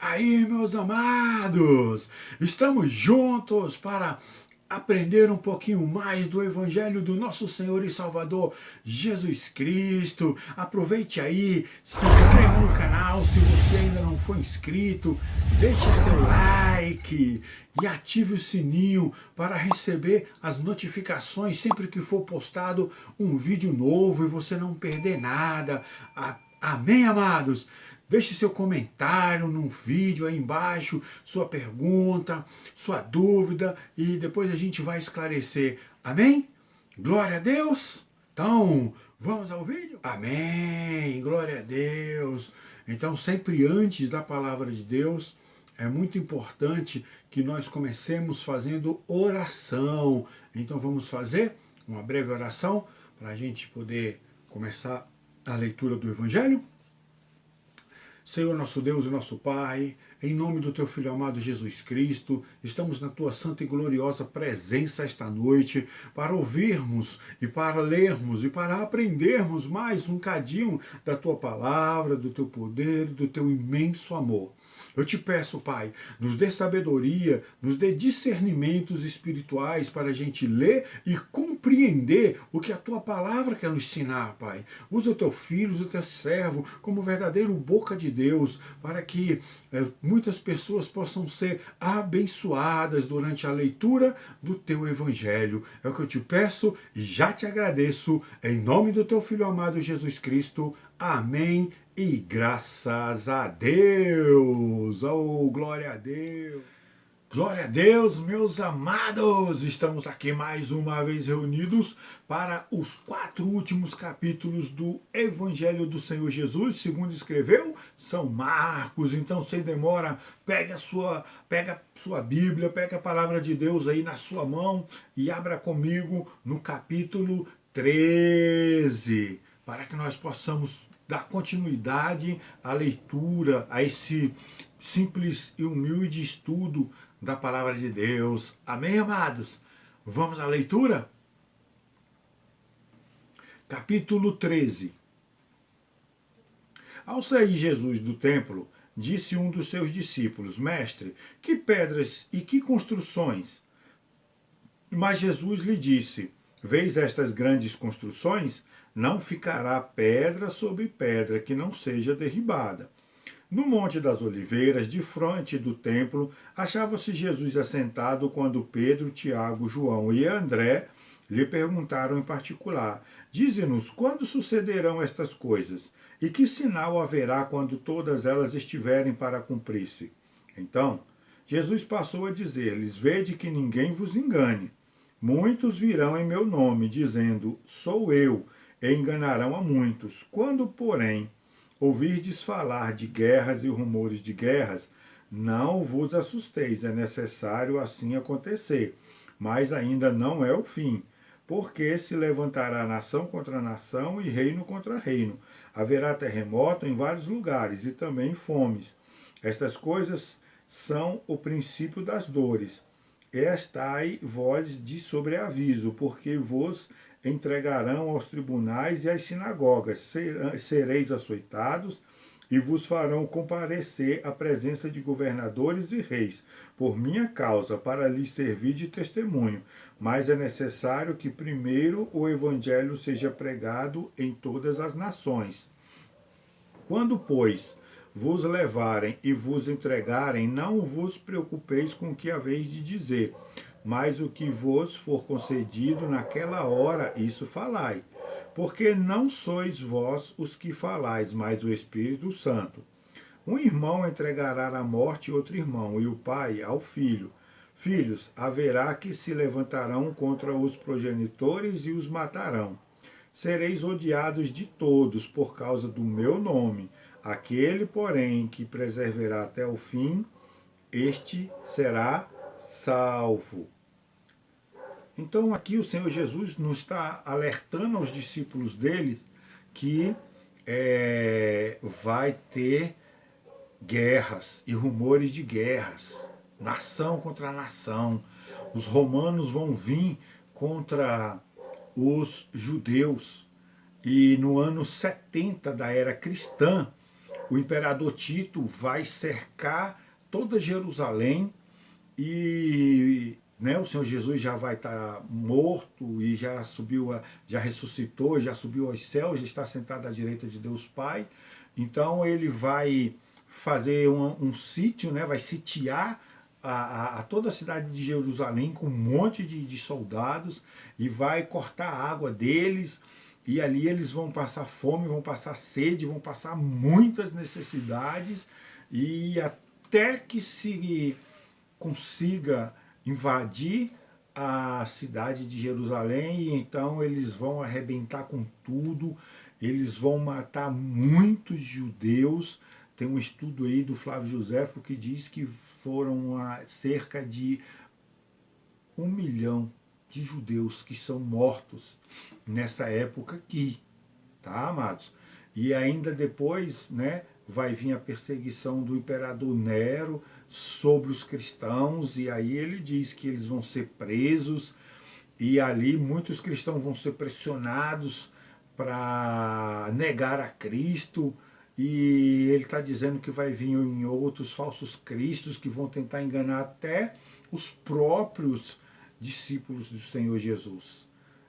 Aí, meus amados, estamos juntos para aprender um pouquinho mais do Evangelho do nosso Senhor e Salvador Jesus Cristo. Aproveite aí, se inscreva no canal se você ainda não for inscrito, deixe seu like e ative o sininho para receber as notificações sempre que for postado um vídeo novo e você não perder nada. Amém, amados? Deixe seu comentário no vídeo aí embaixo, sua pergunta, sua dúvida e depois a gente vai esclarecer. Amém? Glória a Deus! Então, vamos ao vídeo? Amém! Glória a Deus! Então, sempre antes da palavra de Deus, é muito importante que nós comecemos fazendo oração. Então, vamos fazer uma breve oração para a gente poder começar a leitura do Evangelho? Senhor nosso Deus e nosso Pai, em nome do Teu Filho amado Jesus Cristo, estamos na Tua santa e gloriosa presença esta noite para ouvirmos e para lermos e para aprendermos mais um cadinho da Tua palavra, do Teu poder, do Teu imenso amor. Eu te peço, Pai, nos dê sabedoria, nos dê discernimentos espirituais para a gente ler e compreender o que a Tua palavra quer nos ensinar, Pai. Usa o Teu filho, usa o Teu servo como verdadeiro boca de Deus, para que muitas pessoas possam ser abençoadas durante a leitura do Teu Evangelho. É o que eu te peço e já te agradeço, em nome do Teu Filho amado Jesus Cristo. Amém. E graças a Deus! Oh, glória a Deus! Glória a Deus, meus amados! Estamos aqui mais uma vez reunidos para os 4 últimos capítulos do Evangelho do Senhor Jesus, segundo escreveu São Marcos. Então, sem demora, pega a sua Bíblia, pega a palavra de Deus aí na sua mão e abra comigo no capítulo 13, para que nós possamos dar continuidade à leitura, a esse simples e humilde estudo da palavra de Deus. Amém, amados? Vamos à leitura? Capítulo 13. Ao sair Jesus do templo, disse um dos seus discípulos: Mestre, que pedras e que construções? Mas Jesus lhe disse: Vês estas grandes construções? Não ficará pedra sobre pedra que não seja derribada. No Monte das Oliveiras, defronte do templo, achava-se Jesus assentado quando Pedro, Tiago, João e André lhe perguntaram em particular: Dize-nos, quando sucederão estas coisas? E que sinal haverá quando todas elas estiverem para cumprir-se? Então, Jesus passou a dizer-lhes: Vede que ninguém vos engane. Muitos virão em meu nome, dizendo: Sou eu, e enganarão a muitos. Quando, porém, ouvirdes falar de guerras e rumores de guerras, não vos assusteis, é necessário assim acontecer, mas ainda não é o fim, porque se levantará nação contra nação e reino contra reino. Haverá terremoto em vários lugares e também fomes. Estas coisas são o princípio das dores. Estai vós de sobreaviso, porque vos entregarão aos tribunais e às sinagogas, sereis açoitados e vos farão comparecer à presença de governadores e reis, por minha causa, para lhes servir de testemunho. Mas é necessário que primeiro o evangelho seja pregado em todas as nações. Quando, pois, vos levarem e vos entregarem, não vos preocupeis com o que haveis de dizer, mas o que vos for concedido naquela hora, isso falai. Porque não sois vós os que falais, mas o Espírito Santo. Um irmão entregará à morte outro irmão, e o pai ao filho. Filhos, haverá que se levantarão contra os progenitores e os matarão. Sereis odiados de todos por causa do meu nome. Aquele, porém, que perseverar até o fim, este será salvo. Então aqui o Senhor Jesus nos está alertando aos discípulos dele que vai ter guerras e rumores de guerras, nação contra nação. Os romanos vão vir contra os judeus. E no ano 70 da era cristã, o imperador Tito vai cercar toda Jerusalém e, né, o Senhor Jesus já vai estar morto e já subiu, já ressuscitou, já subiu aos céus, já está sentado à direita de Deus Pai. Então ele vai fazer um sítio, né, vai sitiar a toda a cidade de Jerusalém com um monte de soldados e vai cortar a água deles. E ali eles vão passar fome, vão passar sede, vão passar muitas necessidades e até que se consiga invadir a cidade de Jerusalém, e então eles vão arrebentar com tudo, eles vão matar muitos judeus. Tem um estudo aí do Flávio Joséfo que diz que foram cerca de 1 milhão de judeus que são mortos nessa época aqui, tá, amados? E ainda depois, né, vai vir a perseguição do imperador Nero sobre os cristãos, e aí ele diz que eles vão ser presos, e ali muitos cristãos vão ser pressionados para negar a Cristo, e ele está dizendo que vai vir em outros falsos cristos que vão tentar enganar até os próprios discípulos do Senhor Jesus.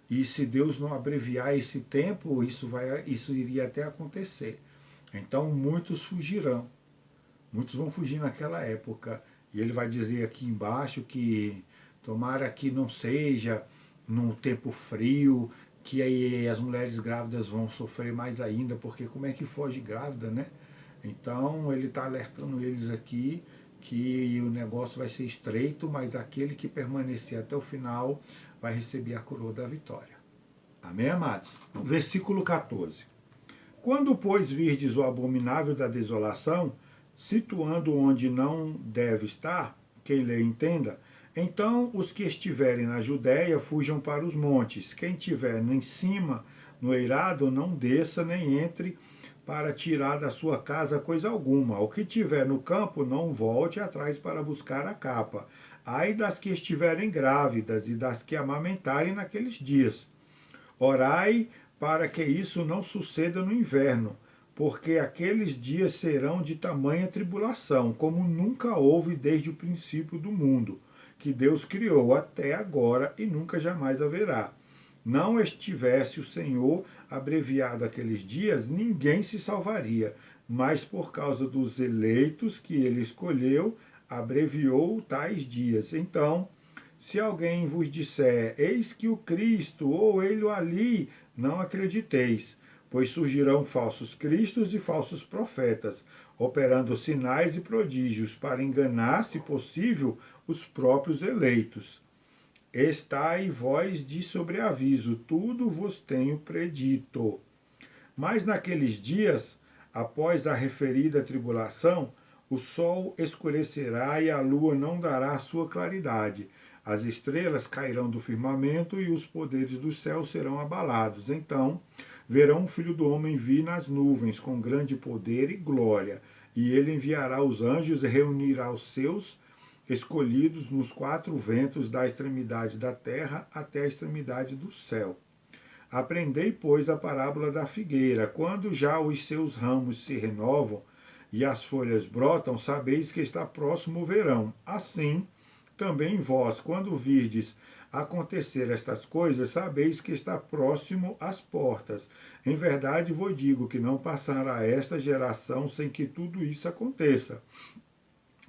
E se Deus não abreviar esse tempo, isso iria até acontecer. Então muitos fugirão. Muitos vão fugir naquela época. E ele vai dizer aqui embaixo que tomara que não seja num tempo frio, que aí as mulheres grávidas vão sofrer mais ainda, porque como é que foge grávida, né? Então ele está alertando eles aqui que o negócio vai ser estreito, mas aquele que permanecer até o final vai receber a coroa da vitória. Amém, amados? Versículo 14. Quando, pois, virdes o abominável da desolação, situando onde não deve estar, quem lê entenda, então os que estiverem na Judéia fujam para os montes. Quem estiver em cima, no eirado, não desça nem entre para tirar da sua casa coisa alguma. O que tiver no campo, não volte atrás para buscar a capa. Ai das que estiverem grávidas e das que amamentarem naqueles dias. Orai para que isso não suceda no inverno, porque aqueles dias serão de tamanha tribulação, como nunca houve desde o princípio do mundo, que Deus criou até agora e nunca jamais haverá. Não estivesse o Senhor abreviado aqueles dias, ninguém se salvaria, mas por causa dos eleitos que ele escolheu, abreviou tais dias. Então, se alguém vos disser, eis que o Cristo, ou ele ali, não acrediteis, pois surgirão falsos cristos e falsos profetas, operando sinais e prodígios para enganar, se possível, os próprios eleitos. Estai vós de sobreaviso, tudo vos tenho predito. Mas naqueles dias, após a referida tribulação, o sol escurecerá e a lua não dará sua claridade. As estrelas cairão do firmamento e os poderes do céu serão abalados. Então verão o Filho do Homem vir nas nuvens com grande poder e glória. E ele enviará os anjos e reunirá os seus escolhidos nos 4 ventos da extremidade da terra até a extremidade do céu. Aprendei, pois, a parábola da figueira. Quando já os seus ramos se renovam e as folhas brotam, sabeis que está próximo o verão. Assim, também vós, quando virdes acontecer estas coisas, sabeis que está próximo às portas. Em verdade vos digo que não passará esta geração sem que tudo isso aconteça.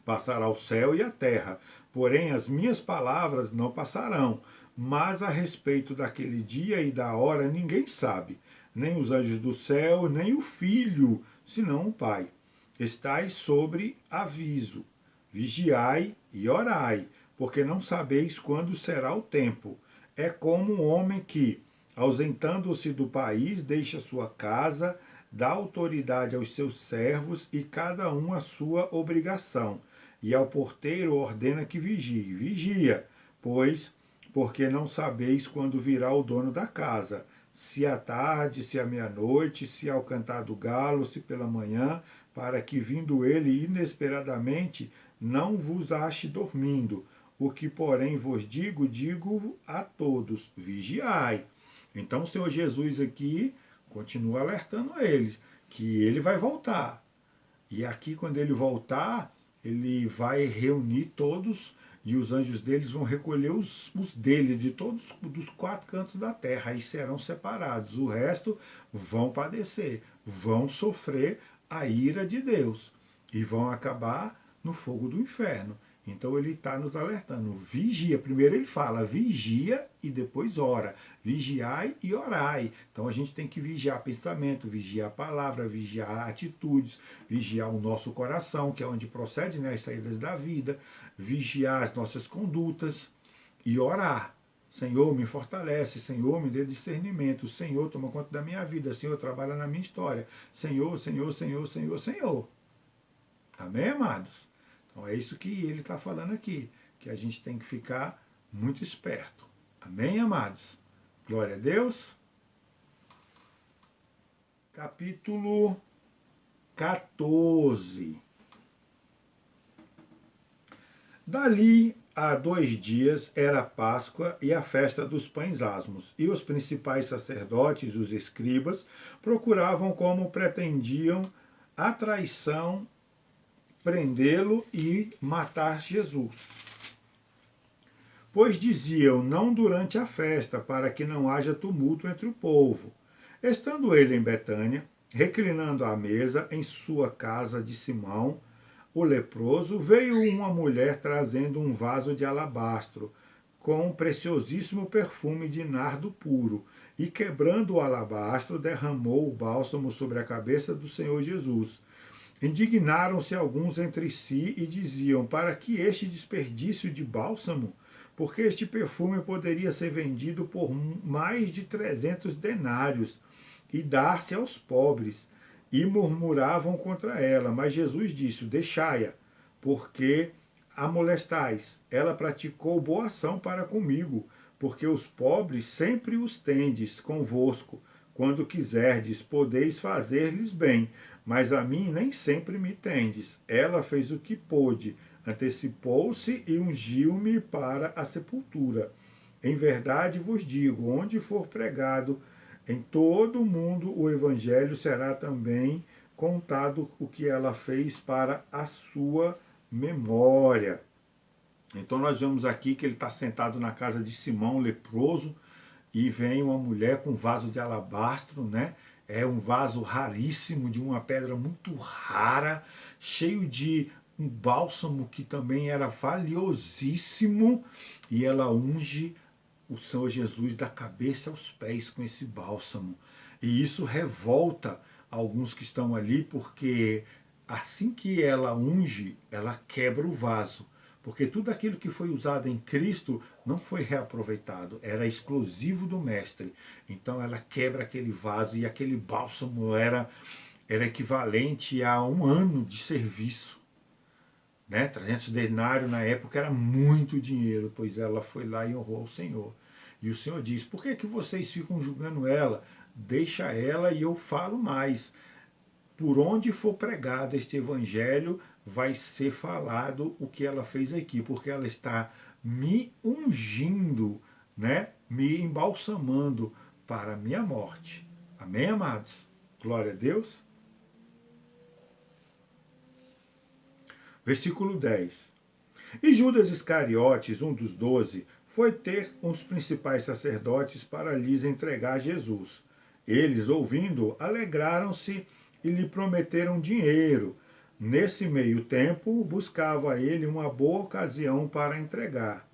Passará o céu e a terra, porém as minhas palavras não passarão. Mas a respeito daquele dia e da hora ninguém sabe, nem os anjos do céu, nem o Filho, senão o Pai. Estais sobre aviso, vigiai e orai, porque não sabeis quando será o tempo. É como um homem que, ausentando-se do país, deixa sua casa, dá autoridade aos seus servos e cada um a sua obrigação. E ao porteiro ordena que vigie. Vigia, pois, porque não sabeis quando virá o dono da casa, se à tarde, se à meia-noite, se ao cantar do galo, se pela manhã, para que, vindo ele inesperadamente, não vos ache dormindo. O que, porém, vos digo, digo a todos, vigiai. Então o Senhor Jesus aqui continua alertando eles, que ele vai voltar. E aqui, quando ele voltar, ele vai reunir todos e os anjos deles vão recolher os dele, de todos dos quatro cantos da terra, aí serão separados. O resto vão padecer, vão sofrer a ira de Deus e vão acabar no fogo do inferno. Então ele está nos alertando, vigia. Primeiro ele fala, vigia e depois ora. Vigiai e orai. Então a gente tem que vigiar pensamento, vigiar a palavra, vigiar atitudes, vigiar o nosso coração, que é onde procede, né, as saídas da vida, vigiar as nossas condutas e orar. Senhor, me fortalece. Senhor, me dê discernimento. Senhor, toma conta da minha vida. Senhor, trabalha na minha história. Senhor, Senhor, Senhor, Senhor, Senhor. Amém, amados? Então é isso que ele está falando aqui, que a gente tem que ficar muito esperto. Amém, amados? Glória a Deus. Capítulo 14. Dali a 2 dias era a Páscoa e a festa dos pães asmos, e os principais sacerdotes, os escribas, procuravam como pretendiam a traição, prendê-lo e matar Jesus. Pois diziam, não durante a festa, para que não haja tumulto entre o povo. Estando ele em Betânia, reclinando à mesa em sua casa de Simão, o leproso, veio uma mulher trazendo um vaso de alabastro, com um preciosíssimo perfume de nardo puro, e quebrando o alabastro, derramou o bálsamo sobre a cabeça do Senhor Jesus. Indignaram-se alguns entre si e diziam, para que este desperdício de bálsamo? Porque este perfume poderia ser vendido por mais de 300 denários e dar-se aos pobres. E murmuravam contra ela, mas Jesus disse, deixai-a, porque a molestais. Ela praticou boa ação para comigo, porque os pobres sempre os tendes convosco. Quando quiserdes, podeis fazer-lhes bem, mas a mim nem sempre me tendes. Ela fez o que pôde, antecipou-se e ungiu-me para a sepultura. Em verdade vos digo, onde for pregado em todo o mundo o evangelho, será também contado o que ela fez para a sua memória. Então nós vemos aqui que ele está sentado na casa de Simão, leproso, e vem uma mulher com um vaso de alabastro, né? É um vaso raríssimo, de uma pedra muito rara, cheio de um bálsamo que também era valiosíssimo, e ela unge o Senhor Jesus da cabeça aos pés com esse bálsamo. E isso revolta alguns que estão ali, porque assim que ela unge, ela quebra o vaso. Porque tudo aquilo que foi usado em Cristo não foi reaproveitado, era exclusivo do Mestre. Então ela quebra aquele vaso e aquele bálsamo era equivalente a 1 ano de serviço. Né? 300 denários na época era muito dinheiro, pois ela foi lá e honrou ao Senhor. E o Senhor diz, por que vocês ficam julgando ela? Deixa ela e eu falo mais. Por onde for pregado este evangelho, vai ser falado o que ela fez aqui, porque ela está me ungindo, né? Me embalsamando para a minha morte. Amém, amados? Glória a Deus. Versículo 10. E Judas Iscariotes, um dos 12, foi ter os principais sacerdotes para lhes entregar Jesus. Eles, ouvindo, alegraram-se e lhe prometeram dinheiro. Nesse meio tempo, buscava ele uma boa ocasião para entregar.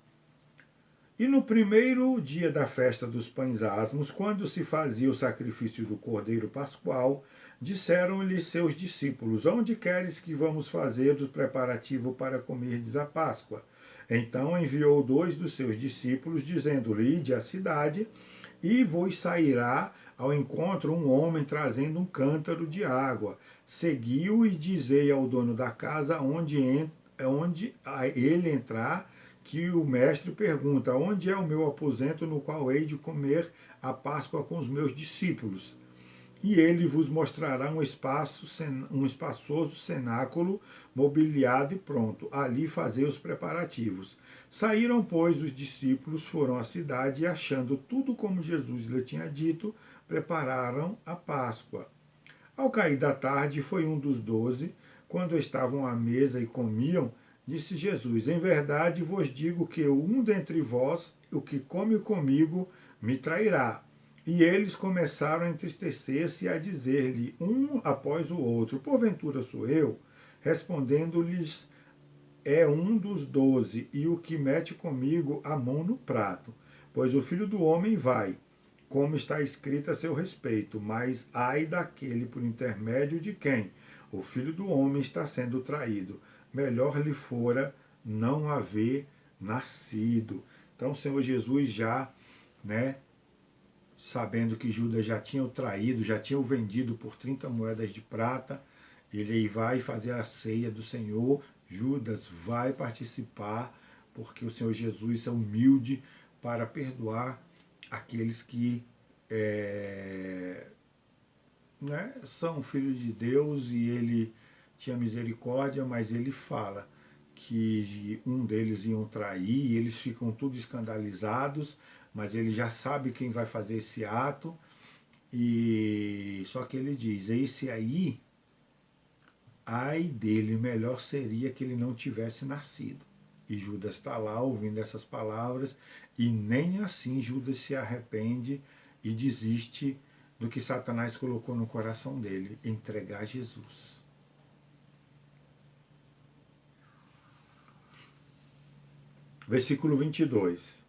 E no primeiro dia da festa dos pães asmos, quando se fazia o sacrifício do cordeiro pascual, disseram-lhe seus discípulos, onde queres que vamos fazer o preparativo para comerdes a Páscoa? Então enviou 2 dos seus discípulos, dizendo-lhe, ide à cidade, e vos sairá ao encontro um homem trazendo um cântaro de água. Seguiu e dizei ao dono da casa onde ele entrar, que o mestre pergunta, onde é o meu aposento no qual hei de comer a Páscoa com os meus discípulos? E ele vos mostrará um espaçoso cenáculo mobiliado e pronto. Ali fazei os preparativos. Saíram, pois, os discípulos, foram à cidade e, achando tudo como Jesus lhe tinha dito, prepararam a Páscoa. Ao cair da tarde, foi um dos 12, quando estavam à mesa e comiam, disse Jesus: Em verdade vos digo que um dentre vós, o que come comigo, me trairá. E eles começaram a entristecer-se e a dizer-lhe, um após o outro: Porventura sou eu? Respondendo-lhes, é um dos 12, e o que mete comigo a mão no prato. Pois o Filho do Homem vai, como está escrito a seu respeito, mas ai daquele por intermédio de quem o Filho do Homem está sendo traído. Melhor lhe fora não haver nascido. Então o Senhor Jesus já, né, sabendo que Judas já tinha o traído, já tinha o vendido por 30 moedas de prata, ele vai fazer a ceia do Senhor. Judas vai participar, porque o Senhor Jesus é humilde para perdoar aqueles que né, são filhos de Deus, e ele tinha misericórdia, mas ele fala que um deles iam trair, e eles ficam tudo escandalizados, mas ele já sabe quem vai fazer esse ato, e só que ele diz, esse aí, ai dele, melhor seria que ele não tivesse nascido. E Judas está lá ouvindo essas palavras, e nem assim Judas se arrepende e desiste do que Satanás colocou no coração dele, entregar Jesus. Versículo 22.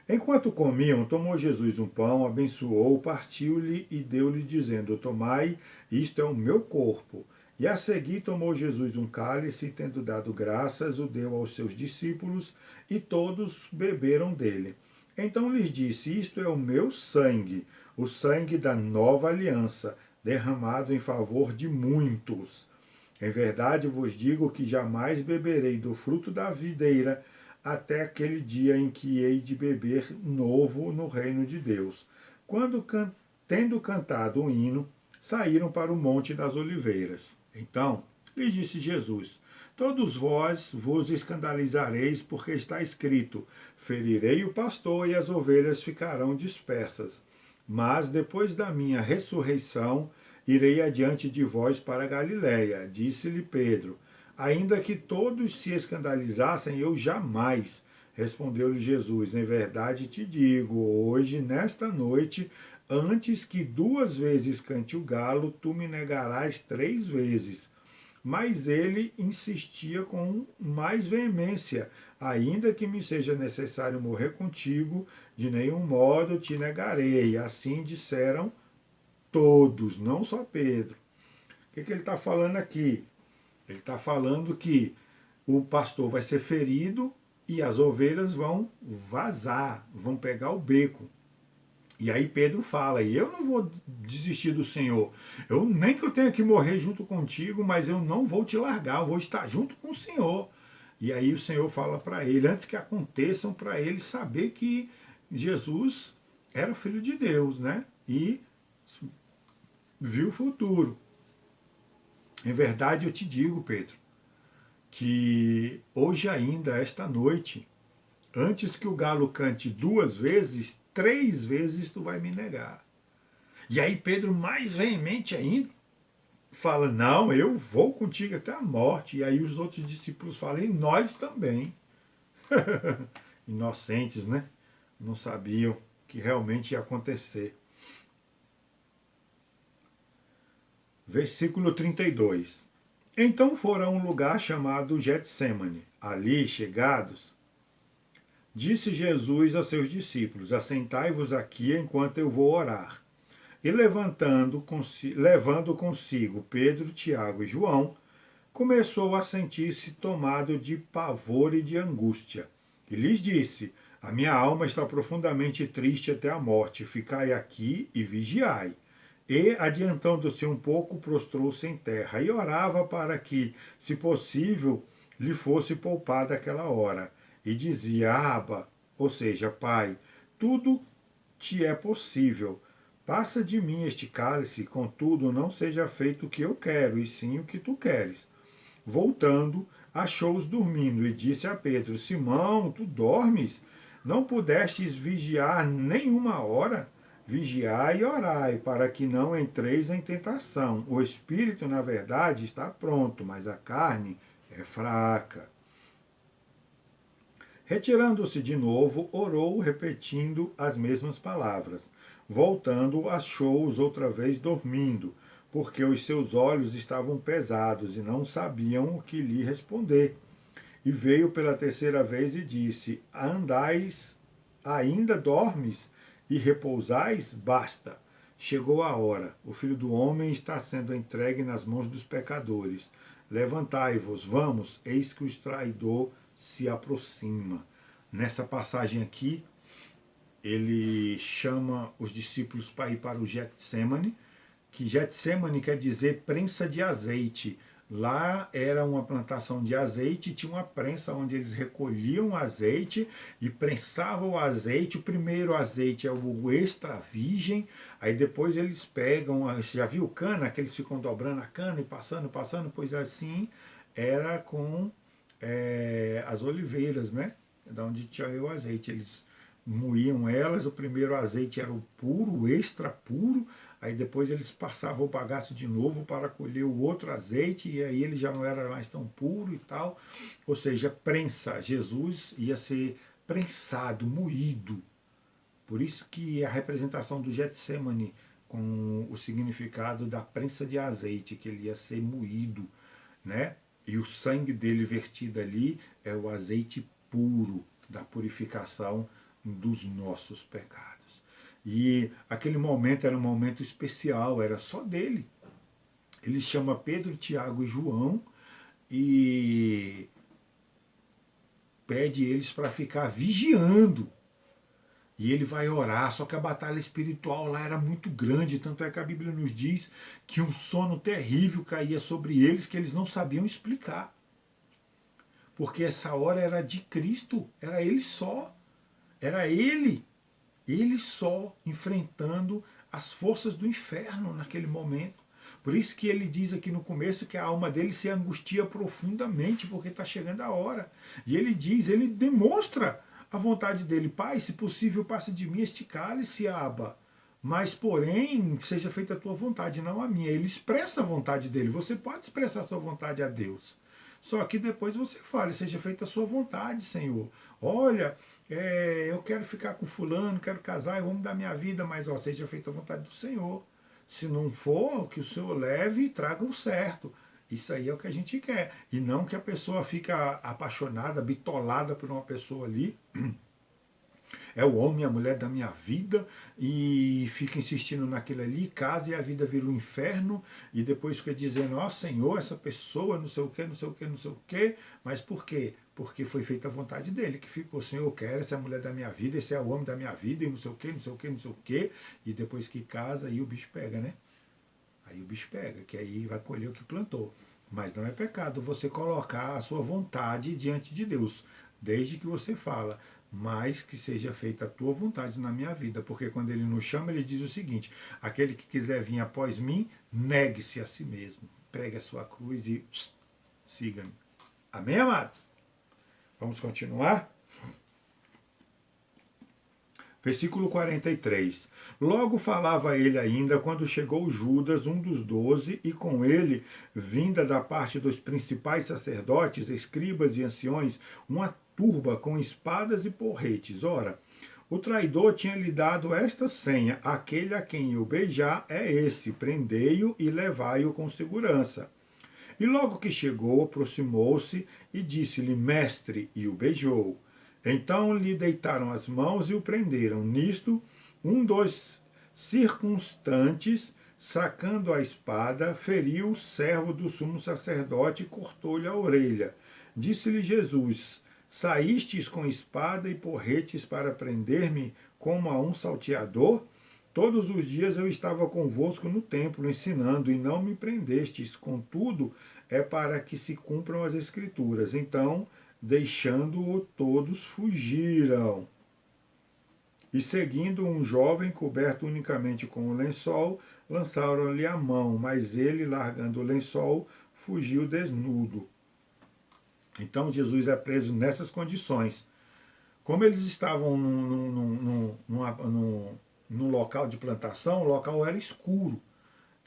Enquanto comiam, tomou Jesus um pão, abençoou, partiu-lhe e deu-lhe, dizendo, tomai, isto é o meu corpo. E a seguir tomou Jesus um cálice, e tendo dado graças, o deu aos seus discípulos, e todos beberam dele. Então lhes disse, isto é o meu sangue, o sangue da nova aliança, derramado em favor de muitos. Em verdade vos digo que jamais beberei do fruto da videira, até aquele dia em que hei de beber novo no reino de Deus. Quando, tendo cantado o hino, saíram para o Monte das Oliveiras. Então lhes disse Jesus, todos vós vos escandalizareis, porque está escrito, ferirei o pastor e as ovelhas ficarão dispersas. Mas depois da minha ressurreição, irei adiante de vós para Galiléia, disse-lhe Pedro. Ainda que todos se escandalizassem, eu jamais. Respondeu-lhe Jesus, em verdade te digo, hoje, nesta noite, antes que 2 vezes cante o galo, tu me negarás 3 vezes. Mas ele insistia com mais veemência, ainda que me seja necessário morrer contigo, de nenhum modo te negarei. Assim disseram todos, não só Pedro. O que ele está falando aqui? Ele está falando que o pastor vai ser ferido e as ovelhas vão vazar, vão pegar o beco. E aí Pedro fala, e eu não vou desistir do Senhor. Nem que eu tenha que morrer junto contigo, mas eu não vou te largar, eu vou estar junto com o Senhor. E aí o Senhor fala para ele, antes que aconteçam, para ele saber que Jesus era filho de Deus, né? E viu o futuro. Em verdade, eu te digo, Pedro, que hoje ainda, esta noite, antes que o galo cante 2 vezes, 3 vezes tu vai me negar. E aí Pedro, mais veemente ainda, fala, não, eu vou contigo até a morte. E aí os outros discípulos falam, e nós também. Inocentes, né? Não sabiam que realmente ia acontecer. Versículo 32. Então foram a um lugar chamado Getsêmane. Ali, chegados, disse Jesus a seus discípulos, assentai-vos aqui enquanto eu vou orar. E levando consigo Pedro, Tiago e João, começou a sentir-se tomado de pavor e de angústia. E lhes disse, a minha alma está profundamente triste até a morte, ficai aqui e vigiai. E, adiantando-se um pouco, prostrou-se em terra e orava para que, se possível, lhe fosse poupada aquela hora. E dizia, Abba, ou seja, Pai, tudo te é possível. Passa de mim este cálice, contudo, não seja feito o que eu quero, e sim o que tu queres. Voltando, achou-os dormindo e disse a Pedro, Simão, tu dormes? Não pudestes vigiar nem 1 hora? Vigiai e orai, para que não entreis em tentação. O espírito, na verdade, está pronto, mas a carne é fraca. Retirando-se de novo, orou, repetindo as mesmas palavras. Voltando, achou-os outra vez dormindo, porque os seus olhos estavam pesados e não sabiam o que lhe responder. E veio pela terceira vez e disse: Andais, ainda dormes e repousais? Basta. Chegou a hora. O Filho do Homem está sendo entregue nas mãos dos pecadores. Levantai-vos, vamos, eis que o traidor se aproxima. Nessa passagem aqui, ele chama os discípulos para ir para o Getsemane, que Getsemane quer dizer prensa de azeite. Lá era uma plantação de azeite, tinha uma prensa onde eles recolhiam o azeite e prensavam o azeite. O primeiro azeite é o extra virgem, aí depois eles pegam, você já viu cana, que eles ficam dobrando a cana e passando, pois assim era com as oliveiras, né? Da onde tinha o azeite. Eles moíam elas, o primeiro azeite era o puro, o extra puro, aí depois eles passavam o bagaço de novo para colher o outro azeite, e aí ele já não era mais tão puro e tal. Ou seja, prensa. Jesus ia ser prensado, moído. Por isso que a representação do Getsemane, com o significado da prensa de azeite, que ele ia ser moído, né? E o sangue dele vertido ali é o azeite puro da purificação dos nossos pecados. E aquele momento era um momento especial, era só dele. Ele chama Pedro, Tiago e João e pede eles para ficar vigiando. E ele vai orar, só que a batalha espiritual lá era muito grande, tanto é que a Bíblia nos diz que um sono terrível caía sobre eles que eles não sabiam explicar. Porque essa hora era de Cristo, era ele só. Era ele só enfrentando as forças do inferno naquele momento. Por isso que ele diz aqui no começo que a alma dele se angustia profundamente, porque está chegando a hora. E ele diz, ele demonstra a vontade dele. Pai, se possível, passa de mim este cálice, Aba. Mas, porém, seja feita a tua vontade, não a minha. Ele expressa a vontade dele. Você pode expressar a sua vontade a Deus. Só que depois você fala, seja feita a sua vontade, Senhor. Olha, eu quero ficar com fulano, quero casar, eu vou mudar minha vida, mas ó, seja feita a vontade do Senhor. Se não for, que o Senhor leve e traga o certo. Isso aí é o que a gente quer. E não que a pessoa fica apaixonada, bitolada por uma pessoa ali, é o homem, a mulher da minha vida, e fica insistindo naquilo ali, casa e a vida vira um inferno, e depois fica dizendo, ó Senhor, essa pessoa, não sei o que, não sei o que, não sei o que, mas por quê? Porque foi feita a vontade dele, que ficou, Senhor, eu quero, essa é a mulher da minha vida, esse é o homem da minha vida, e não sei o que, não sei o que, não sei o que, e depois que casa, aí o bicho pega, né? Aí o bicho pega, que aí vai colher o que plantou. Mas não é pecado você colocar a sua vontade diante de Deus, desde que você fala, mas que seja feita a tua vontade na minha vida, porque quando ele nos chama, ele diz o seguinte: aquele que quiser vir após mim, negue-se a si mesmo, pegue a sua cruz e siga-me. Amém, amados? Vamos continuar? Versículo 43. Logo falava ele ainda quando chegou Judas, um dos 12, e com ele, vinda da parte dos principais sacerdotes, escribas e anciões, uma turba com espadas e porretes. Ora, o traidor tinha lhe dado esta senha: aquele a quem eu beijar é esse, prendei-o e levai-o com segurança. E logo que chegou, aproximou-se e disse-lhe: Mestre, e o beijou. Então lhe deitaram as mãos e o prenderam. Nisto, um dos circunstantes, sacando a espada, feriu o servo do sumo sacerdote e cortou-lhe a orelha. Disse-lhe Jesus: Saístes com espada e porretes para prender-me como a um salteador? Todos os dias eu estava convosco no templo, ensinando, e não me prendestes. Contudo, é para que se cumpram as Escrituras. Então, deixando-o, todos fugiram. E seguindo um jovem coberto unicamente com o lençol, lançaram-lhe a mão, mas ele, largando o lençol, fugiu desnudo. Então Jesus é preso nessas condições. Como eles estavam no local de plantação, o local era escuro.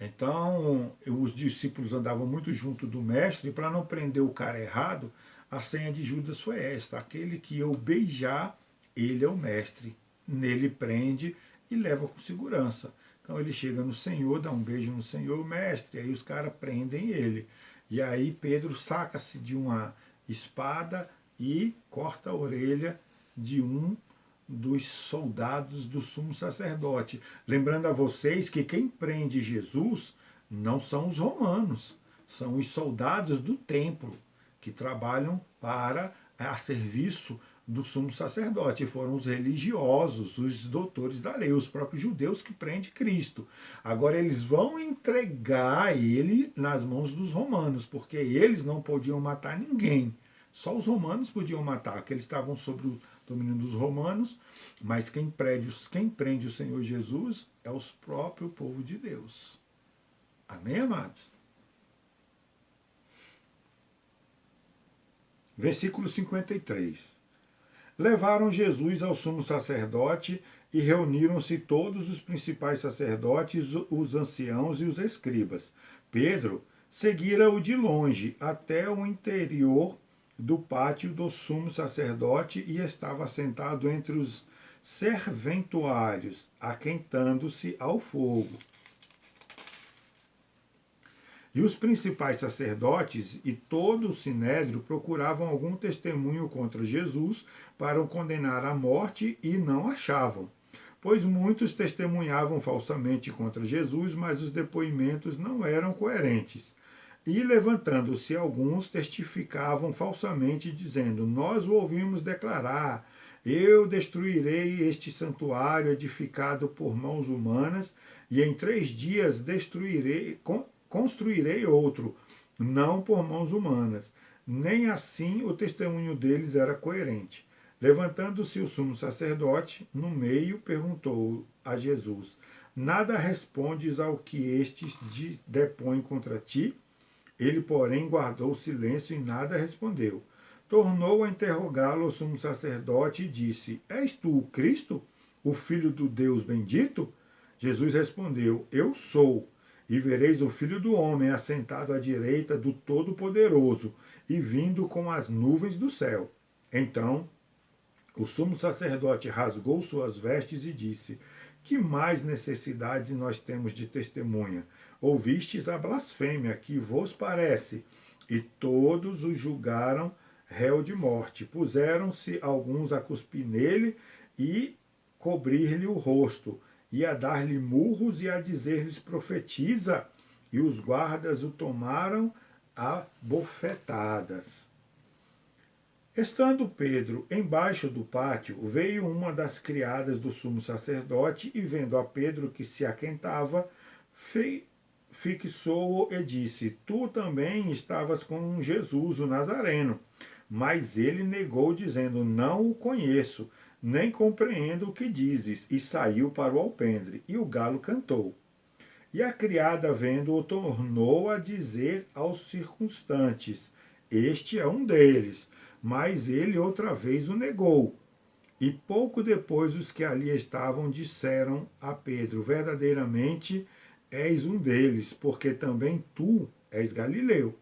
Então, os discípulos andavam muito junto do mestre, e para não prender o cara errado, a senha de Judas foi esta: aquele que eu beijar, ele é o mestre. Nele prende e leva com segurança. Então ele chega no Senhor, dá um beijo no Senhor, mestre, aí os caras prendem ele. E aí Pedro saca-se de uma espada e corta a orelha de um dos soldados do sumo sacerdote. Lembrando a vocês que quem prende Jesus não são os romanos, são os soldados do templo que trabalham para a serviço do sumo sacerdote. Foram os religiosos, os doutores da lei, os próprios judeus que prendem Cristo. Agora eles vão entregar ele nas mãos dos romanos, porque eles não podiam matar ninguém. Só os romanos podiam matar, porque eles estavam sob o domínio dos romanos, mas quem prende o Senhor Jesus é o próprio povo de Deus. Amém, amados? Versículo 53. Levaram Jesus ao sumo sacerdote e reuniram-se todos os principais sacerdotes, os anciãos e os escribas. Pedro seguira-o de longe até o interior do pátio do sumo sacerdote e estava sentado entre os serventuários, aquentando-se ao fogo. E os principais sacerdotes e todo o sinédrio procuravam algum testemunho contra Jesus para o condenar à morte e não achavam, pois muitos testemunhavam falsamente contra Jesus, mas os depoimentos não eram coerentes. E levantando-se alguns, testificavam falsamente, dizendo: nós o ouvimos declarar: eu destruirei este santuário edificado por mãos humanas, e em 3 dias construirei outro, não por mãos humanas. Nem assim o testemunho deles era coerente. Levantando-se o sumo sacerdote, no meio, perguntou a Jesus: nada respondes ao que estes depõem contra ti? Ele, porém, guardou silêncio e nada respondeu. Tornou a interrogá-lo o sumo sacerdote e disse: és tu o Cristo, o Filho do Deus bendito? Jesus respondeu: eu sou. E vereis o Filho do Homem assentado à direita do Todo-Poderoso e vindo com as nuvens do céu. Então o sumo sacerdote rasgou suas vestes e disse: que mais necessidade nós temos de testemunha? Ouvistes a blasfêmia, que vos parece? E todos o julgaram réu de morte. Puseram-se alguns a cuspir nele e cobrir-lhe o rosto, e a dar-lhe murros e a dizer-lhes: profetiza. E os guardas o tomaram a bofetadas. Estando Pedro embaixo do pátio, veio uma das criadas do sumo sacerdote e, vendo a Pedro que se aquentava, fixou-o e disse: tu também estavas com Jesus, o Nazareno. Mas ele negou, dizendo: não o conheço, nem compreendo o que dizes, e saiu para o alpendre, e o galo cantou. E a criada, vendo-o, tornou a dizer aos circunstantes: este é um deles. Mas ele outra vez o negou. E pouco depois os que ali estavam disseram a Pedro: verdadeiramente és um deles, porque também tu és galileu.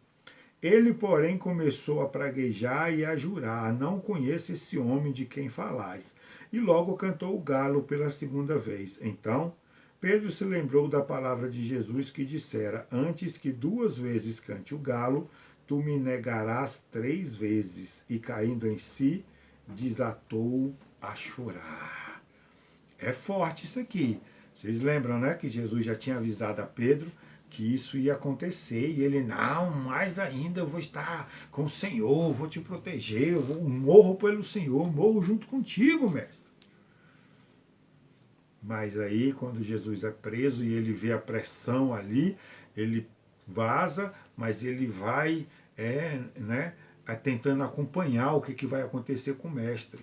Ele, porém, começou a praguejar e a jurar: não conheço esse homem de quem falais. E logo cantou o galo pela 2ª vez. Então Pedro se lembrou da palavra de Jesus que dissera: antes que 2 vezes cante o galo, tu me negarás 3 vezes. E caindo em si, desatou a chorar. É forte isso aqui. Vocês lembram, né, que Jesus já tinha avisado a Pedro que isso ia acontecer, e ele: não, mais ainda eu vou estar com o Senhor, vou te proteger, eu morro pelo Senhor, morro junto contigo, mestre. Mas aí, quando Jesus é preso e ele vê a pressão ali, ele vaza, mas ele vai tentando acompanhar o que vai acontecer com o mestre.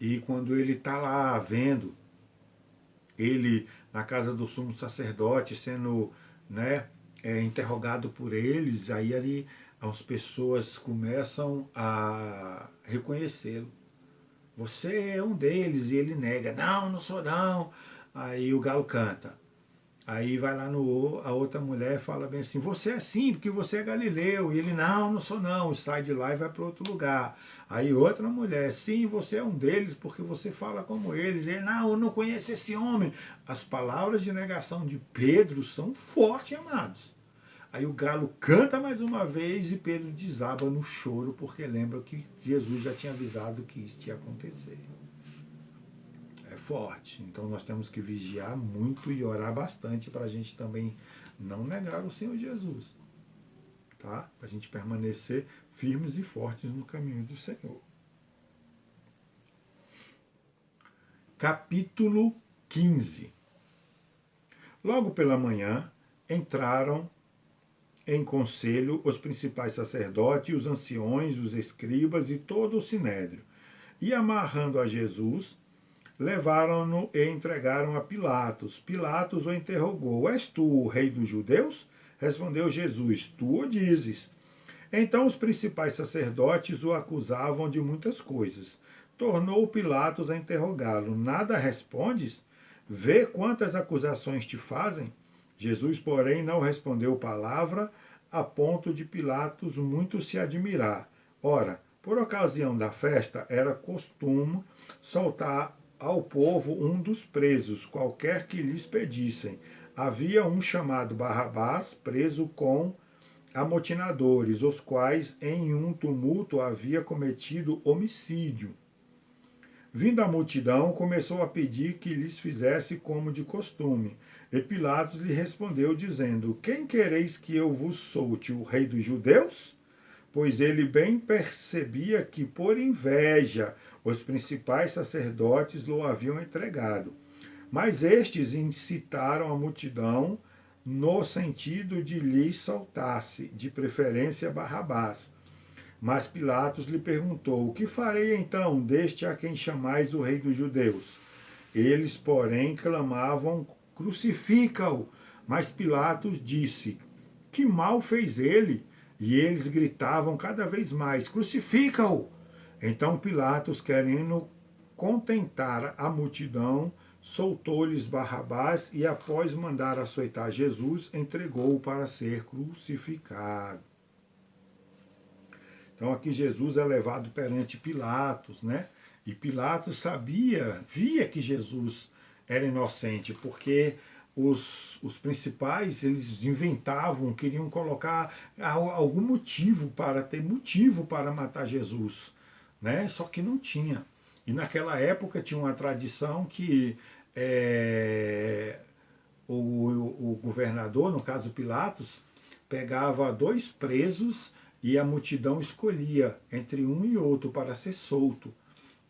E quando ele está lá vendo ele na casa do sumo sacerdote sendo interrogado por eles, aí as pessoas começam a reconhecê-lo. Você é um deles, e ele nega: não, não sou não. Aí o galo canta. Aí vai lá a outra mulher fala bem assim, você é sim, porque você é galileu. E ele, não, não sou não, sai de lá e vai para outro lugar. Aí outra mulher, sim, você é um deles, porque você fala como eles. E ele, não, eu não conheço esse homem. As palavras de negação de Pedro são fortes, amados. Aí o galo canta mais uma vez e Pedro desaba no choro, porque lembra que Jesus já tinha avisado que isso ia acontecer. É forte. Então nós temos que vigiar muito e orar bastante para a gente também não negar o Senhor Jesus. Tá? Para a gente permanecer firmes e fortes no caminho do Senhor. Capítulo 15. Logo pela manhã entraram em conselho os principais sacerdotes, os anciões, os escribas e todo o sinédrio. E amarrando a Jesus, levaram-no e entregaram a Pilatos. Pilatos o interrogou: És tu o rei dos judeus? Respondeu Jesus: Tu o dizes. Então os principais sacerdotes o acusavam de muitas coisas. Tornou Pilatos a interrogá-lo: Nada respondes? Vê quantas acusações te fazem. Jesus, porém, não respondeu palavra, a ponto de Pilatos muito se admirar. Ora, por ocasião da festa, era costume soltar ao povo um dos presos, qualquer que lhes pedissem. Havia um chamado Barrabás, preso com amotinadores, os quais em um tumulto havia cometido homicídio. Vinda a multidão, começou a pedir que lhes fizesse como de costume. E Pilatos lhe respondeu, dizendo: Quem quereis que eu vos solte, o rei dos judeus? Pois ele bem percebia que, por inveja, os principais sacerdotes lo haviam entregado. Mas estes incitaram a multidão no sentido de lhe soltasse, de preferência Barrabás. Mas Pilatos lhe perguntou: Que farei então deste a quem chamais o rei dos judeus? Eles, porém, clamavam: Crucifica-o! Mas Pilatos disse: Que mal fez ele? E eles gritavam cada vez mais: Crucifica-o! Então Pilatos, querendo contentar a multidão, soltou-lhes Barrabás e, após mandar açoitar Jesus, entregou-o para ser crucificado. Então aqui Jesus é levado perante Pilatos, né? E Pilatos via que Jesus era inocente, porque os principais, eles inventavam, queriam colocar algum motivo para matar Jesus, né? Só que não tinha. E naquela época tinha uma tradição que o governador, no caso Pilatos, pegava 2 presos e a multidão escolhia entre um e outro para ser solto.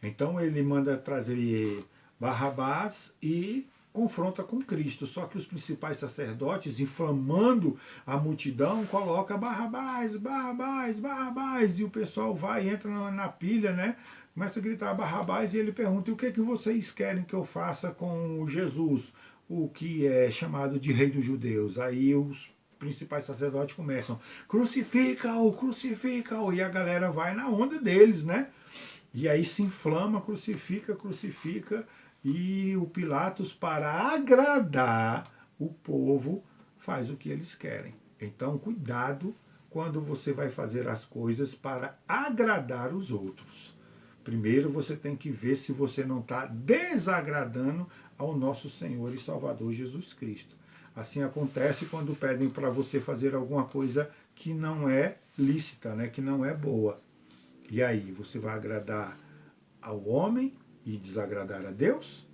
Então ele manda trazer Barrabás e confronta com Cristo. Só que os principais sacerdotes, inflamando a multidão, coloca Barrabás, Barrabás, Barrabás, e o pessoal vai, entra na pilha, né? Começa a gritar Barrabás e ele pergunta: o que é que vocês querem que eu faça com Jesus, o que é chamado de rei dos judeus? Aí os principais sacerdotes começam: crucifica-o, crucifica-o, e a galera vai na onda deles, né? E aí se inflama, crucifica, crucifica, e o Pilatos, para agradar o povo, faz o que eles querem. Então, cuidado quando você vai fazer as coisas para agradar os outros. Primeiro você tem que ver se você não está desagradando ao nosso Senhor e Salvador Jesus Cristo. Assim acontece quando pedem para você fazer alguma coisa que não é lícita, né? Que não é boa. E aí, você vai agradar ao homem e desagradar a Deus?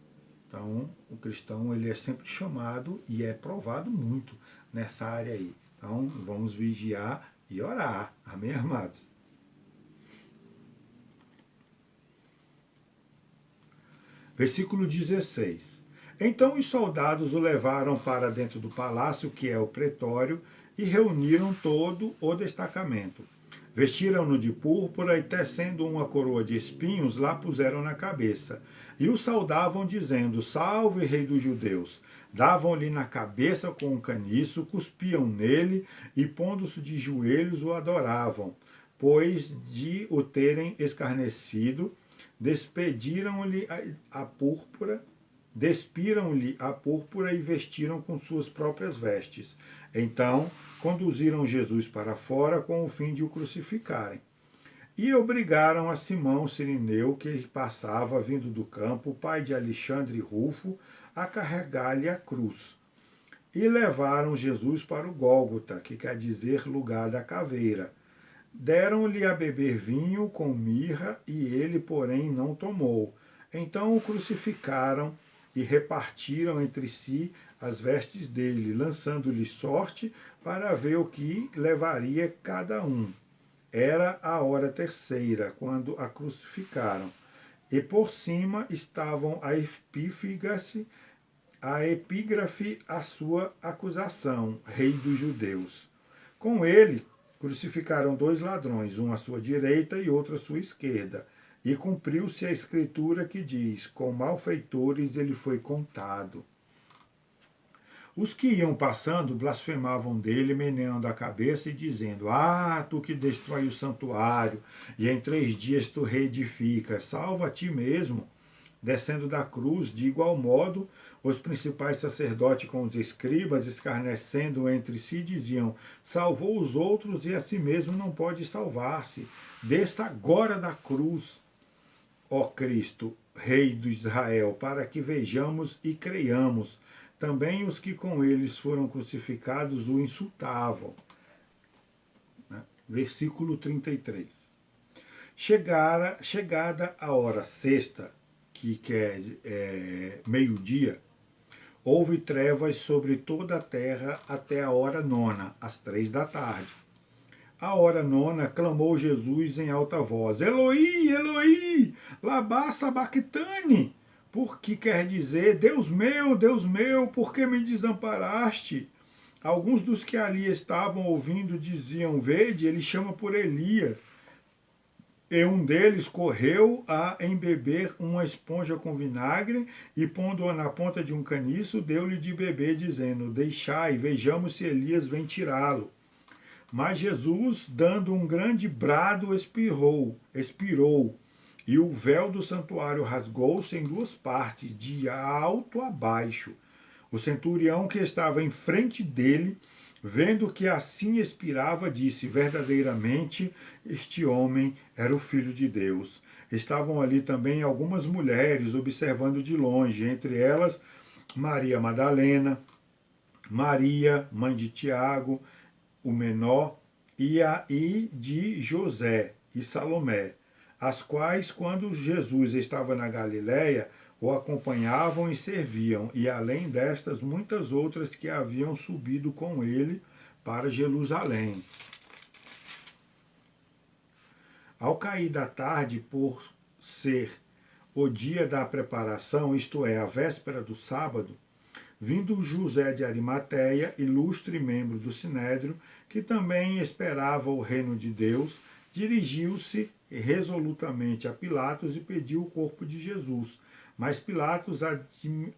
Então, o cristão, ele é sempre chamado e é provado muito nessa área aí. Então, vamos vigiar e orar. Amém, amados? Versículo 16. Então os soldados o levaram para dentro do palácio, que é o pretório, e reuniram todo o destacamento. Vestiram-no de púrpura e, tecendo uma coroa de espinhos, lá puseram na cabeça. E o saudavam, dizendo: Salve, rei dos judeus! Davam-lhe na cabeça com um caniço, cuspiam nele e, pondo-se de joelhos, o adoravam, pois de o terem escarnecido, despediram-lhe a púrpura despiram-lhe a púrpura e vestiram com suas próprias vestes. Então conduziram Jesus para fora com o fim de o crucificarem. E obrigaram a Simão Cirineu, que passava vindo do campo, pai de Alexandre e Rufo, a carregar-lhe a cruz. E levaram Jesus para o Gólgota, que quer dizer lugar da caveira. Deram-lhe a beber vinho com mirra, e ele, porém, não tomou. Então o crucificaram e repartiram entre si as vestes dele, lançando-lhe sorte para ver o que levaria cada um. Era a hora terceira, quando a crucificaram. E por cima estavam a epígrafe a sua acusação, rei dos judeus. Com ele crucificaram 2 ladrões, um à sua direita e outro à sua esquerda. E cumpriu-se a escritura que diz: com malfeitores ele foi contado. Os que iam passando blasfemavam dele, meneando a cabeça e dizendo: ah, tu que destrói o santuário, e em 3 dias tu reedificas, salva a ti mesmo. Descendo da cruz, de igual modo, os principais sacerdotes com os escribas, escarnecendo entre si, diziam: salvou os outros e a si mesmo não pode salvar-se. Desça agora da cruz, ó Cristo, Rei de Israel, para que vejamos e creiamos. Também os que com eles foram crucificados o insultavam. Versículo 33. Chegada a hora sexta, que é meio-dia, houve trevas sobre toda a terra até a hora nona, às 3 da tarde. À hora nona, clamou Jesus em alta voz: Eloi, Eloi, lama sabachthani, porque quer dizer: Deus meu, por que me desamparaste? Alguns dos que ali estavam ouvindo diziam: vede, ele chama por Elias. E um deles correu a embeber uma esponja com vinagre e, pondo-a na ponta de um caniço, deu-lhe de beber, dizendo: deixai, vejamos se Elias vem tirá-lo. Mas Jesus, dando um grande brado, expirou, e o véu do santuário rasgou-se em 2 partes, de alto a baixo. O centurião que estava em frente dele, vendo que assim expirava, disse: verdadeiramente, este homem era o Filho de Deus. Estavam ali também algumas mulheres, observando de longe, entre elas Maria Madalena, Maria, mãe de Tiago, o menor, e de José e Salomé, as quais, quando Jesus estava na Galiléia, o acompanhavam e serviam, e além destas, muitas outras que haviam subido com ele para Jerusalém. Ao cair da tarde, por ser o dia da preparação, isto é, a véspera do sábado, vindo José de Arimateia, ilustre membro do Sinédrio, que também esperava o reino de Deus, dirigiu-se resolutamente a Pilatos e pediu o corpo de Jesus. Mas Pilatos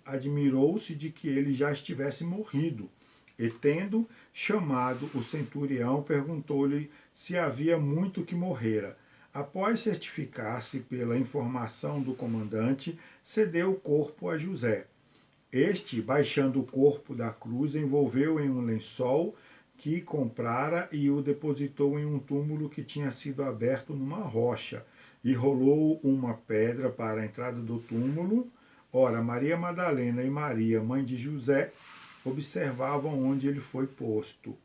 admirou-se de que ele já estivesse morrido, e tendo chamado o centurião, perguntou-lhe se havia muito que morrera. Após certificar-se pela informação do comandante, cedeu o corpo a José. Este, baixando o corpo da cruz, envolveu em um lençol que comprara e o depositou em um túmulo que tinha sido aberto numa rocha, e rolou uma pedra para a entrada do túmulo. Ora, Maria Madalena e Maria, mãe de José, observavam onde ele foi posto.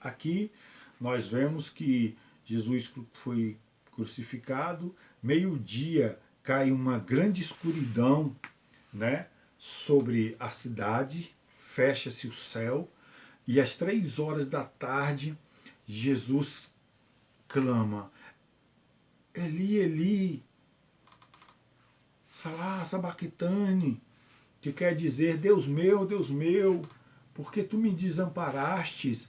Aqui nós vemos que Jesus foi crucificado, meio-dia cai uma grande escuridão, né, sobre a cidade, fecha-se o céu, e às 3 horas da tarde, Jesus clama: Eli, Eli, sabachthani, que quer dizer: Deus meu, por que tu me desamparastes?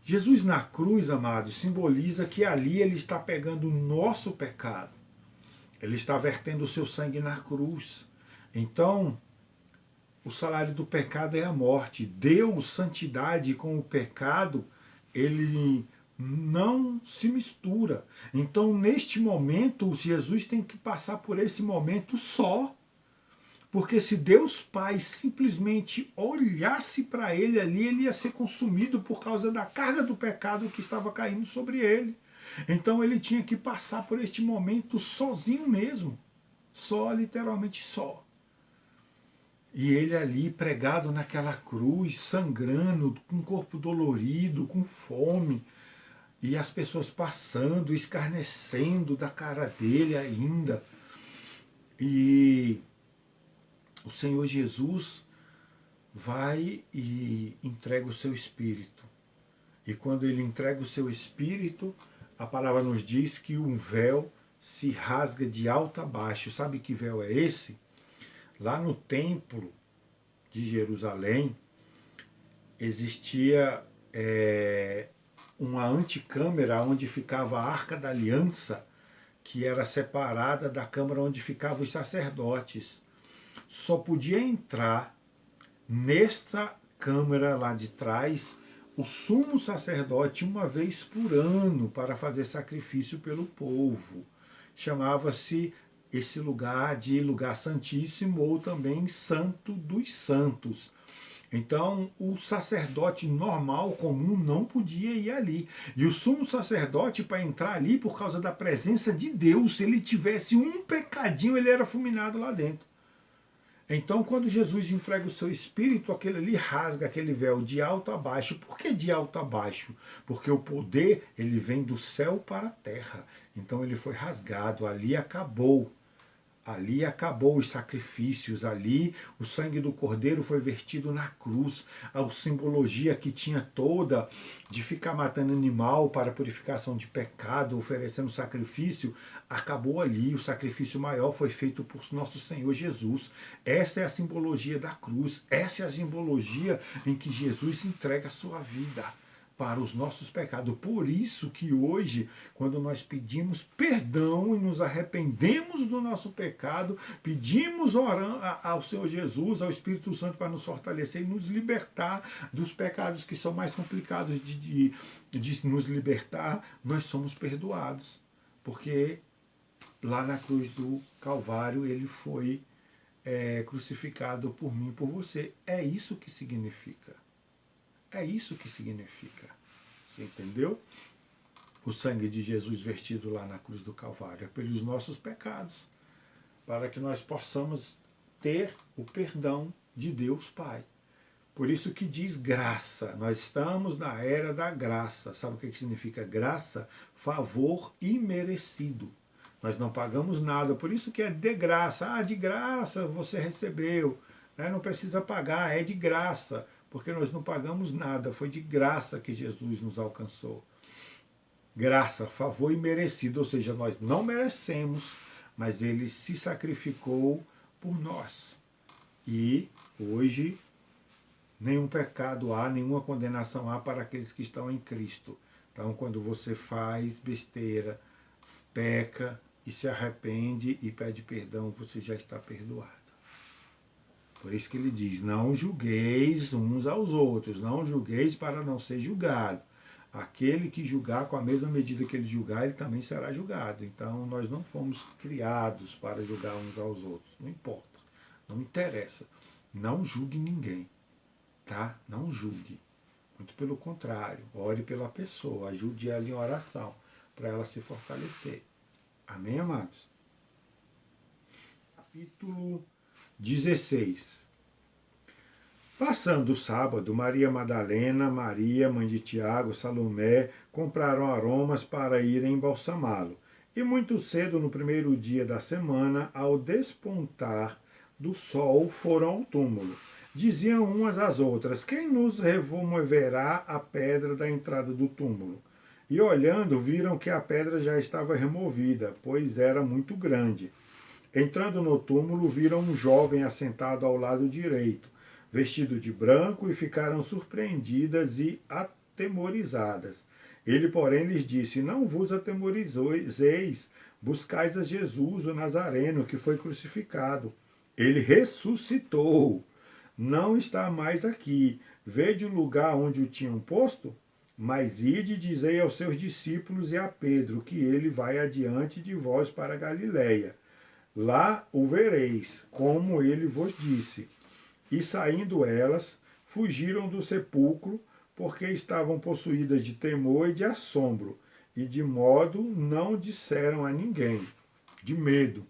Jesus na cruz, amados, simboliza que ali ele está pegando o nosso pecado. Ele está vertendo o seu sangue na cruz. Então, o salário do pecado é a morte. Deus, santidade com o pecado, ele não se mistura. Então, neste momento, Jesus tem que passar por esse momento só. Porque se Deus Pai simplesmente olhasse para ele ali, ele ia ser consumido por causa da carga do pecado que estava caindo sobre ele. Então ele tinha que passar por este momento sozinho mesmo. Só, literalmente só. E ele ali pregado naquela cruz, sangrando, com o corpo dolorido, com fome. E as pessoas passando, escarnecendo da cara dele ainda. E o Senhor Jesus vai e entrega o seu espírito. E quando ele entrega o seu espírito, a palavra nos diz que um véu se rasga de alto a baixo. Sabe que véu é esse? Lá no templo de Jerusalém existia uma antecâmara onde ficava a Arca da Aliança, que era separada da câmara onde ficavam os sacerdotes. Só podia entrar nesta câmara lá de trás o sumo sacerdote uma vez por ano para fazer sacrifício pelo povo. Chamava-se esse lugar de lugar santíssimo ou também santo dos santos. Então, o sacerdote normal, comum, não podia ir ali. E o sumo sacerdote, para entrar ali, por causa da presença de Deus, se ele tivesse um pecadinho, ele era fulminado lá dentro. Então, quando Jesus entrega o seu espírito, aquele ali rasga aquele véu de alto a baixo. Por que de alto a baixo? Porque o poder, ele vem do céu para a terra. Então, ele foi rasgado, ali acabou. Ali acabou os sacrifícios, ali o sangue do cordeiro foi vertido na cruz. A simbologia que tinha toda de ficar matando animal para purificação de pecado, oferecendo sacrifício, acabou ali. O sacrifício maior foi feito por nosso Senhor Jesus. Esta é a simbologia da cruz. Essa é a simbologia em que Jesus entrega a sua vida para os nossos pecados. Por isso que hoje, quando nós pedimos perdão e nos arrependemos do nosso pecado, pedimos ao Senhor Jesus, ao Espírito Santo, para nos fortalecer e nos libertar dos pecados que são mais complicados de nos libertar, nós somos perdoados. Porque lá na cruz do Calvário ele foi crucificado por mim e por você. É isso que significa. É isso que significa. Você entendeu? O sangue de Jesus vertido lá na cruz do Calvário é pelos nossos pecados, para que nós possamos ter o perdão de Deus Pai. Por isso que diz graça. Nós estamos na era da graça. Sabe o que significa graça? Favor imerecido. Nós não pagamos nada, por isso que é de graça. Ah, de graça você recebeu. Não precisa pagar, é de graça. Porque nós não pagamos nada, foi de graça que Jesus nos alcançou. Graça, favor imerecido, ou seja, nós não merecemos, mas ele se sacrificou por nós. E hoje nenhum pecado há, nenhuma condenação há para aqueles que estão em Cristo. Então, quando você faz besteira, peca e se arrepende e pede perdão, você já está perdoado. Por isso que ele diz, não julgueis uns aos outros, não julgueis para não ser julgado. Aquele que julgar com a mesma medida que ele julgar, ele também será julgado. Então, nós não fomos criados para julgar uns aos outros. Não importa, não interessa. Não julgue ninguém, tá? Não julgue. Muito pelo contrário, ore pela pessoa, ajude ela em oração, para ela se fortalecer. Amém, amados? Capítulo 16. Passando o sábado, Maria Madalena, Maria, mãe de Tiago, Salomé, compraram aromas para irem embalsamá-lo. E muito cedo, no primeiro dia da semana, ao despontar do sol, foram ao túmulo. Diziam umas às outras, quem nos removerá a pedra da entrada do túmulo? E olhando, viram que a pedra já estava removida, pois era muito grande. Entrando no túmulo, viram um jovem assentado ao lado direito, vestido de branco, e ficaram surpreendidas e atemorizadas. Ele, porém, lhes disse, não vos atemorizeis, buscais a Jesus, o Nazareno, que foi crucificado. Ele ressuscitou, não está mais aqui. Vede o lugar onde o tinham posto? Mas ide e dizei aos seus discípulos e a Pedro, que ele vai adiante de vós para Galiléia. lá o vereis, como ele vos disse. E saindo elas, fugiram do sepulcro, porque estavam possuídas de temor e de assombro, e de modo não disseram a ninguém, de medo.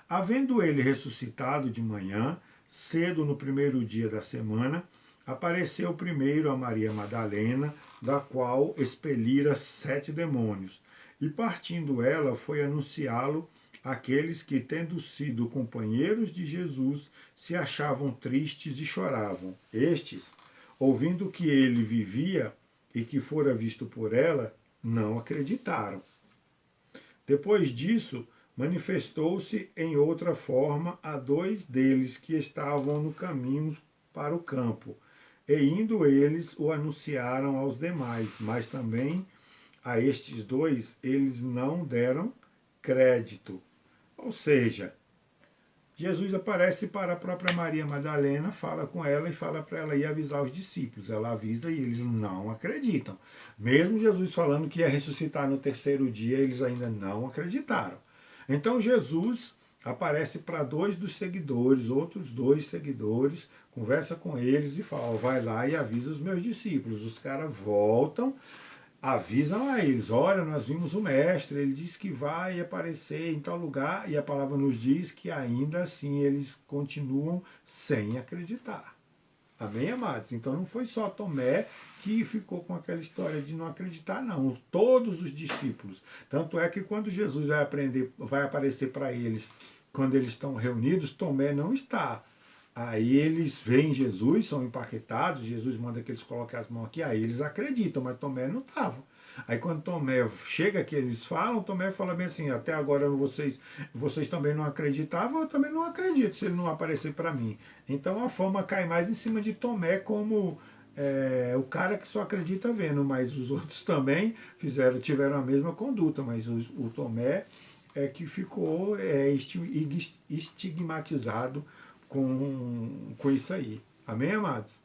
Havendo ele ressuscitado de manhã, cedo no primeiro dia da semana, apareceu primeiro a Maria Madalena, da qual expelira 7 demônios, e partindo ela foi anunciá-lo àqueles que, tendo sido companheiros de Jesus, se achavam tristes e choravam. Estes, ouvindo que ele vivia e que fora visto por ela, não acreditaram. Depois disso, manifestou-se em outra forma a 2 deles que estavam no caminho para o campo. E indo eles, o anunciaram aos demais, mas também a estes 2 eles não deram crédito. Ou seja, Jesus aparece para a própria Maria Madalena, fala com ela e fala para ela ir avisar os discípulos. Ela avisa e eles não acreditam. Mesmo Jesus falando que ia ressuscitar no 3º dia, eles ainda não acreditaram. Então Jesus aparece para 2 dos seguidores, outros 2 seguidores, conversa com eles e fala, vai lá e avisa os meus discípulos. Os caras voltam, avisam a eles, olha, nós vimos o mestre, ele disse que vai aparecer em tal lugar, e a palavra nos diz que ainda assim eles continuam sem acreditar. Amém, amados? Então não foi só Tomé que ficou com aquela história de não acreditar, não. Todos os discípulos. Tanto é que quando Jesus vai aparecer para eles, quando eles estão reunidos, Tomé não está. Aí eles veem Jesus, são empaquetados, Jesus manda que eles coloquem as mãos aqui, aí eles acreditam, mas Tomé não estava. Aí quando Tomé chega que eles falam, Tomé fala bem assim, até agora vocês também não acreditavam, eu também não acredito se ele não aparecer para mim. Então a fama cai mais em cima de Tomé como o cara que só acredita vendo, mas os outros também tiveram a mesma conduta, mas o Tomé é que ficou estigmatizado com isso aí. Amém, amados?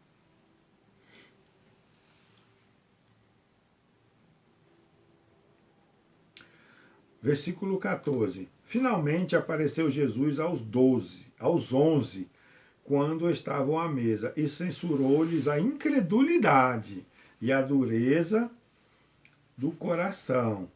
Versículo 14. Finalmente apareceu Jesus aos 11, quando estavam à mesa, e censurou-lhes a incredulidade e a dureza do coração,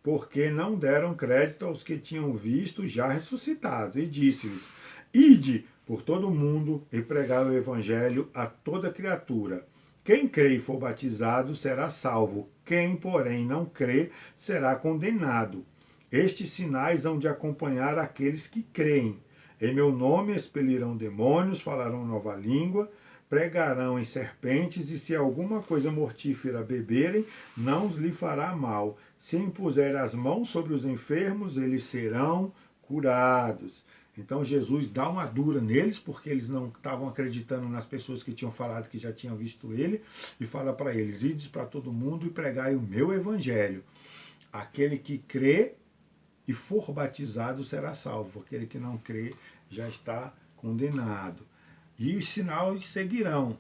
porque não deram crédito aos que tinham visto já ressuscitado, e disse-lhes, ide por todo o mundo e pregai o evangelho a toda criatura. Quem crê e for batizado será salvo, quem, porém, não crê será condenado. Estes sinais hão de acompanhar aqueles que creem. Em meu nome expelirão demônios, falarão nova língua, pregarão em serpentes, e se alguma coisa mortífera beberem, não lhe fará mal. Se impuser as mãos sobre os enfermos, eles serão curados. Então Jesus dá uma dura neles, porque eles não estavam acreditando nas pessoas que tinham falado que já tinham visto ele, e fala para eles, ides para todo mundo e pregai o meu evangelho. Aquele que crê e for batizado será salvo, aquele que não crê já está condenado. E os sinais seguirão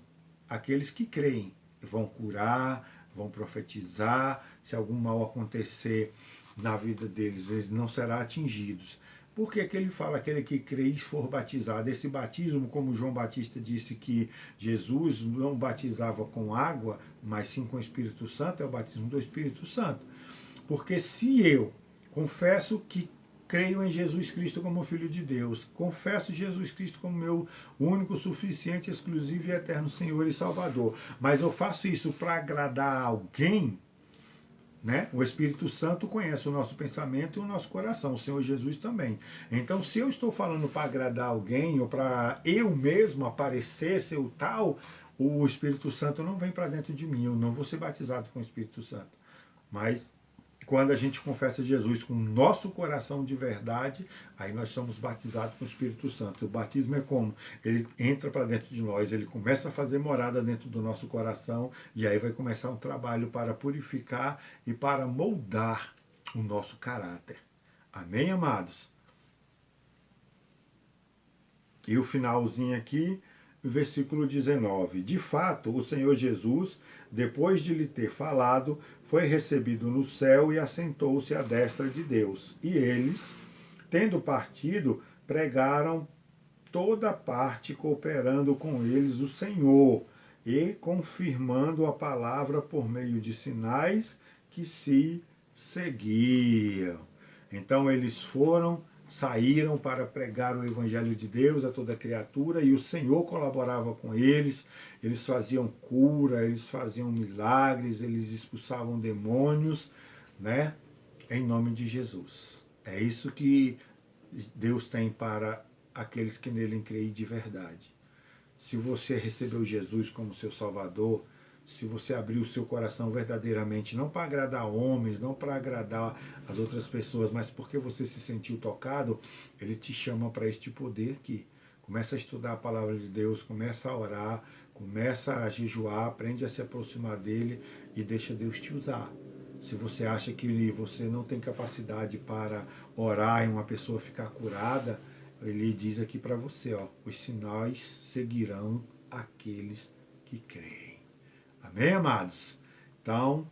aqueles que creem, vão curar, vão profetizar, se algum mal acontecer na vida deles, eles não serão atingidos. Por que ele fala aquele que crê e for batizado? Esse batismo, como João Batista disse que Jesus não batizava com água, mas sim com o Espírito Santo, é o batismo do Espírito Santo. Porque se eu confesso que creio em Jesus Cristo como Filho de Deus, confesso Jesus Cristo como meu único, suficiente, exclusivo e eterno Senhor e Salvador, mas eu faço isso para agradar alguém, né? O Espírito Santo conhece o nosso pensamento e o nosso coração, o Senhor Jesus também. Então, se eu estou falando para agradar alguém ou para eu mesmo aparecer, ser o tal, o Espírito Santo não vem para dentro de mim, eu não vou ser batizado com o Espírito Santo. Mas quando a gente confessa Jesus com o nosso coração de verdade, aí nós somos batizados com o Espírito Santo. O batismo é como? Ele entra para dentro de nós, ele começa a fazer morada dentro do nosso coração, e aí vai começar um trabalho para purificar e para moldar o nosso caráter. Amém, amados? E o finalzinho aqui versículo 19. De fato, o Senhor Jesus, depois de lhe ter falado, foi recebido no céu e assentou-se à destra de Deus. E eles, tendo partido, pregaram toda parte, cooperando com eles o Senhor e confirmando a palavra por meio de sinais que se seguiam. Então eles saíram para pregar o Evangelho de Deus a toda criatura e o Senhor colaborava com eles, eles faziam cura, eles faziam milagres, eles expulsavam demônios, né? Em nome de Jesus. É isso que Deus tem para aqueles que nele creem de verdade. Se você recebeu Jesus como seu Salvador, se você abriu o seu coração verdadeiramente, não para agradar homens, não para agradar as outras pessoas, mas porque você se sentiu tocado, ele te chama para este poder aqui. Começa a estudar a palavra de Deus, começa a orar, começa a jejuar, aprende a se aproximar dele e deixa Deus te usar. Se você acha que você não tem capacidade para orar e uma pessoa ficar curada, ele diz aqui para você, ó, os sinais seguirão aqueles que creem. Amém, amados? Então,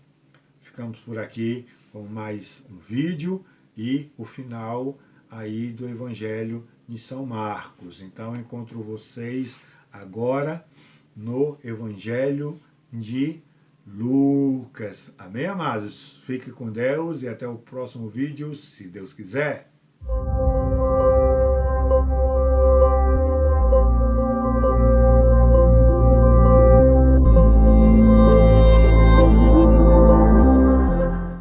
ficamos por aqui com mais um vídeo e o final aí do Evangelho de São Marcos. Então, encontro vocês agora no Evangelho de Lucas. Amém, amados? Fique com Deus e até o próximo vídeo, se Deus quiser.